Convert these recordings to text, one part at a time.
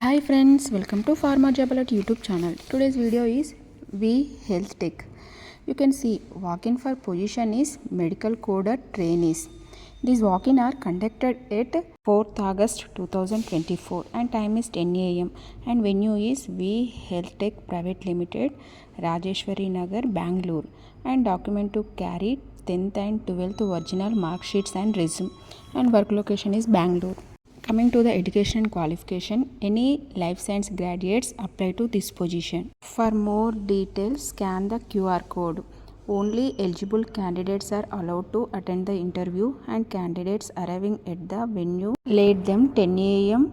Hi friends, welcome to Pharma Job Alert YouTube channel. Today's video is Vee Healthtek. You can see walk-in for position is medical coder trainees. These walk-in are conducted at 4th August 2024 and time is 10 a.m. and venue is Vee Healthtek Private Limited, Rajeshwari Nagar, Bangalore, and document to carry 10th and 12th original mark sheets and resume, and work location is Bangalore. Coming to the education qualification, any life science graduates apply to this position. For more details, scan the QR code. Only eligible candidates are allowed to attend the interview, and candidates arriving at the venue late than 10 a.m.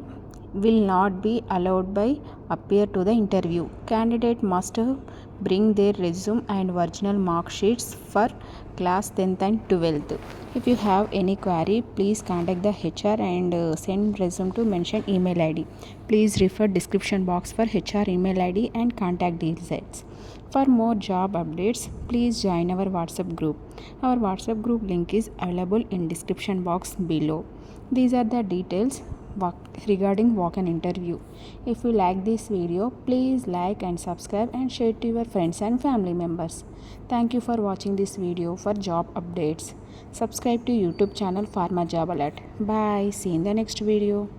will not be allowed by appear to the interview. Candidate must bring their resume and original mark sheets for class 10th and 12th. If you have any query, please contact the HR and send resume to mention email ID. Please refer description box for HR email ID and contact details. For more job updates, please join our WhatsApp group. Our WhatsApp group link is available in description box below. These are the details regarding walk-in interview. If you like this video, please like and subscribe and share to your friends and family members. Thank you for watching this video. For job updates, subscribe to YouTube channel Pharma Job Alert. Bye. See you in the next video.